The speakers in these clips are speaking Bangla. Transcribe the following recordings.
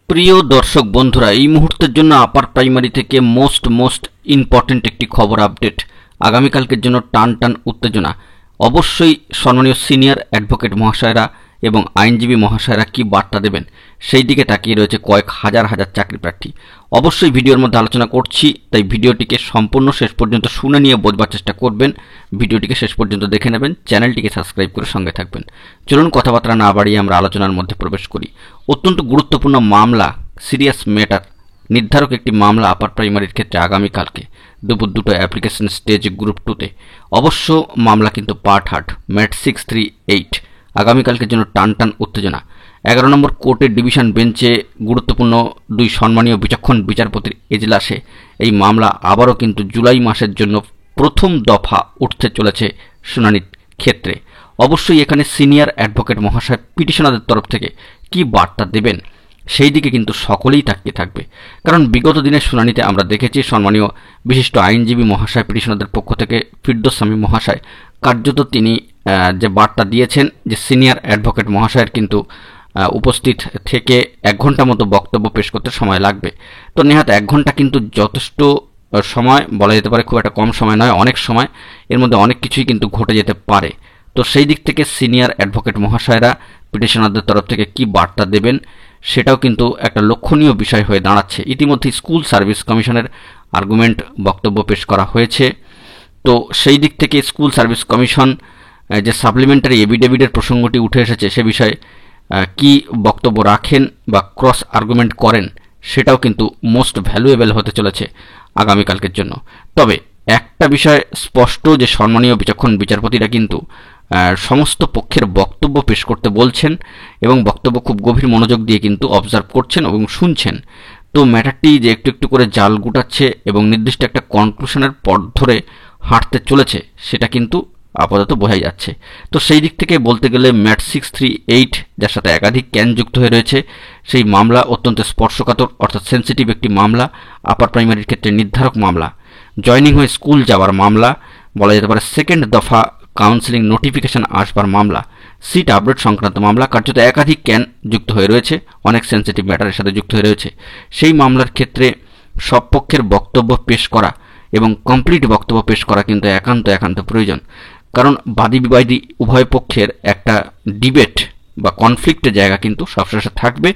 প্রিয় দর্শক বন্ধুরা, এই মুহূর্তের জন্য আপার প্রাইমারি থেকে মোস্ট ইম্পর্টেন্ট একটি খবর আপডেট। আগামীকালকের জন্য টান উত্তেজনা। অবশ্যই সম্মানীয় সিনিয়র অ্যাডভোকেট মহাশয়রা এবং আইনজীবী মহাশয়রা কি বার্তা দেবেন সেই দিকে তাকিয়ে রয়েছে কয়েক হাজার চাকরি প্রার্থী। অবশ্যই ভিডিওর মধ্যে আলোচনা করছি, তাই ভিডিওটিকে সম্পূর্ণ শেষ পর্যন্ত শুনে নিয়ে বোঝবার চেষ্টা করবেন। ভিডিওটিকে শেষ পর্যন্ত দেখে নেবেন, চ্যানেলটিকে সাবস্ক্রাইব করে সঙ্গে থাকবেন। চলুন কথাবার্তা না বাড়িয়ে আমরা আলোচনার মধ্যে প্রবেশ করি। অত্যন্ত গুরুত্বপূর্ণ মামলা, সিরিয়াস ম্যাটার নির্ধারক একটি মামলা আপার প্রাইমারির ক্ষেত্রে আগামীকালকে দুপুর 2টো অ্যাপ্লিকেশন স্টেজ গ্রুপ 2তে। অবশ্য মামলা কিন্তু পার্ট হার্ট, ম্যাট 638। আগামীকালকের জন্য টান উত্তেজনা। 11 নম্বর কোর্টের ডিভিশন বেঞ্চে গুরুত্বপূর্ণ 2 সম্মানীয় বিচক্ষণ বিচারপতির এজলাসে এই মামলা আবারও কিন্তু জুলাই মাসের জন্য প্রথম দফা উঠতে চলেছে শুনানির ক্ষেত্রে। অবশ্যই এখানে সিনিয়র অ্যাডভোকেট মহাশয় পিটিশনারদের তরফ থেকে কি বার্তা দেবেন সেই দিকে কিন্তু সকলেই তাকিয়ে থাকবে। কারণ বিগত দিনের শুনানিতে আমরা দেখেছি সম্মানীয় বিশিষ্ট আইনজীবী মহাশয় পিটিশনারদের পক্ষ থেকে ফিরদৌস সামি মহাশয় কার্যত তিনি যে বার্তা দিয়েছেন যে সিনিয়র অ্যাডভোকেট মহাশয়ের কিন্তু উপস্থিত থেকে 1 ঘন্টা মতো বক্তব্য পেশ করতে সময় লাগবে। তো নেহাত 1 ঘন্টা কিন্তু যথেষ্ট সময় বলা যেতে পারে, খুব একটা কম সময় নয়, অনেক সময়। এর মধ্যে অনেক কিছুই কিন্তু ঘটে যেতে পারে। তো সেই দিক থেকে সিনিয়র অ্যাডভোকেট মহাশয়রা পিটিশনারদের তরফ থেকে কি বার্তা দেবেন সেটাও কিন্তু একটা লক্ষণীয় বিষয় হয়ে দাঁড়াচ্ছে। ইতিমধ্যে স্কুল সার্ভিস কমিশনের আর্গুমেন্ট বক্তব্য পেশ করা হয়েছে। তো সেই দিক থেকে স্কুল সার্ভিস কমিশন যে সাপ্লিমেন্টারি এভিডেভিডের প্রসঙ্গটি উঠে এসেছে সে বিষয়ে কি বক্তব্য রাখেন বা ক্রস আর্গুমেন্ট করেন সেটাও কিন্তু মোস্ট ভ্যালুয়েবল হতে চলেছে আগামীকালকের জন্য। তবে একটা বিষয় স্পষ্ট যে সম্মানীয় বিচক্ষণ বিচারপতিরা কিন্তু সমস্ত পক্ষের বক্তব্য পেশ করতে বলছেন এবং বক্তব্য খুব গভীর মনোযোগ দিয়ে কিন্তু অবজার্ভ করছেন এবং শুনছেন। তো ম্যাটারটি যে একটু করে জাল গুটাচ্ছে এবং নির্দিষ্ট একটা কনক্লুশনের পথ ধরে হাঁটতে চলেছে সেটা কিন্তু আপাতত বোঝাই যাচ্ছে। তো সেই দিক থেকে বলতে গেলে ম্যাট 638 যার সাথে একাধিক ক্যান যুক্ত হয়ে রয়েছে, সেই মামলা অত্যন্ত স্পর্শকাতর অর্থাৎ সেন্সিটিভ একটি মামলা। আপার প্রাইমারির ক্ষেত্রে নির্ধারক মামলা, জয়নিং হয়ে স্কুল যাওয়ার মামলা, বলা যেতে পারে সেকেন্ড দফা কাউন্সিলিং নোটিফিকেশন আসবার মামলা, সিট আপডেট সংক্রান্ত মামলা, কার্যত একাধিক ক্যান যুক্ত হয়ে রয়েছে, অনেক সেন্সিটিভ ম্যাটারের সাথে যুক্ত হয়ে রয়েছে। সেই মামলার ক্ষেত্রে সব পক্ষের বক্তব্য পেশ করা এবং কমপ্লিট বক্তব্য পেশ করা কিন্তু একান্ত প্রয়োজন। কারণ বাদী বিবাদী উভয় পক্ষের একটা ডিবেট বা কনফ্লিক্টের জায়গা কিন্তু সবশেষে থাকবে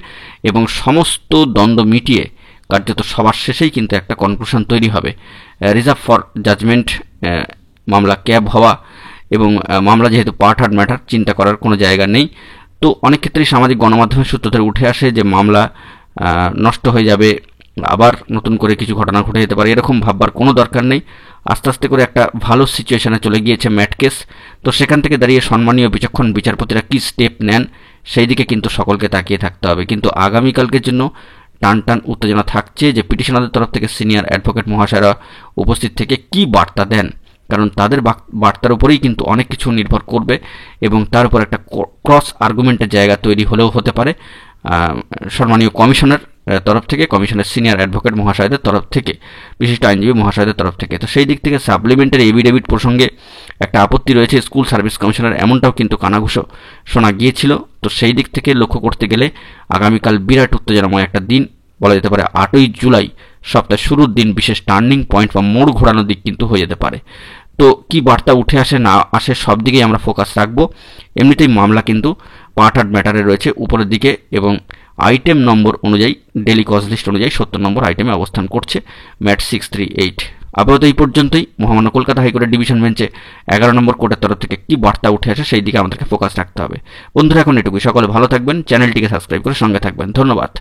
এবং সমস্ত দ্বন্দ্ব মিটিয়ে কার্যত সবার শেষেই কিন্তু একটা কনক্লুশন তৈরি হবে। রিজার্ভ ফর জাজমেন্ট মামলা ক্যাব হওয়া এবং মামলা যেহেতু পার্ট হার্ট ম্যাটার, চিন্তা করার কোনো জায়গা নেই। তো অনেক ক্ষেত্রেই সামাজিক গণমাধ্যমের সূত্র ধরে উঠে আসে যে মামলা নষ্ট হয়ে যাবে, আবার নতুন করে কিছু ঘটনা ঘটে যেতে পারে, এরকম ভাববার কোনো দরকার নেই। আস্তে করে একটা ভালো সিচুয়েশনে চলে গিয়েছে ম্যাট কেস। তো সেখান থেকে দাঁড়িয়ে সম্মানীয় বিচক্ষণ বিচারপতিরা কি স্টেপ নেন সেই দিকে কিন্তু সকলকে তাকিয়ে থাকতে হবে। কিন্তু আগামীকালকের জন্য টান উত্তেজনা থাকছে যে পিটিশনারদের তরফ থেকে সিনিয়র অ্যাডভোকেট মহাশয়রা উপস্থিত থেকে কি বার্তা দেন, কারণ তাদের বার্তার উপরেই কিন্তু অনেক কিছু নির্ভর করবে এবং তার উপর একটা ক্রস আর্গুমেন্টের জায়গা তৈরি হলেও হতে পারে সম্মানীয় কমিশনের তরফ থেকে, কমিশনের সিনিয়র অ্যাডভোকেট মহাশয়দের তরফ থেকে, বিশিষ্ট আইনজীবী মহাশয়দের তরফ থেকে। তো সেই দিক থেকে সাপ্লিমেন্টারি এভিডেভিট প্রসঙ্গে একটা আপত্তি রয়েছে স্কুল সার্ভিস কমিশনের, এমনটাও কিন্তু কানাঘুষো শোনা গিয়েছিল। তো সেই দিক থেকে লক্ষ্য করতে গেলে আগামীকাল বিরাট উত্তেজনাময় একটা দিন, বলা যেতে পারে 8ই জুলাই সপ্তাহের শুরুর দিন বিশেষ টার্নিং পয়েন্ট বা মোড় ঘোরানোর দিক কিন্তু হয়ে যেতে পারে। তো কি বার্তা উঠে আসে না আসে সব দিকেই আমরা ফোকাস রাখবো। এমনিতেই মামলা কিন্তু পার্ট হার্ট ম্যাটারে রয়েছে উপরের দিকে এবং আইটেম নম্বর অনুযায়ী ডেলি কজ লিস্ট অনুযায়ী 70 নম্বর আইটেমে অবস্থান করছে ম্যাট 638। আপাতত এই পর্যন্তই। মহামান্য কলকাতা হাইকোর্টের ডিভিশন বেঞ্চে 11 নম্বর কোর্টের তরফ থেকে কি বার্তা উঠে আসে সেই দিকে আমাদেরকে ফোকাস রাখতে হবে। বন্ধুরা এখন এটুকুই, সকলে ভালো থাকবেন, চ্যানেলটিকে সাবস্ক্রাইব করে সঙ্গে থাকবেন। ধন্যবাদ।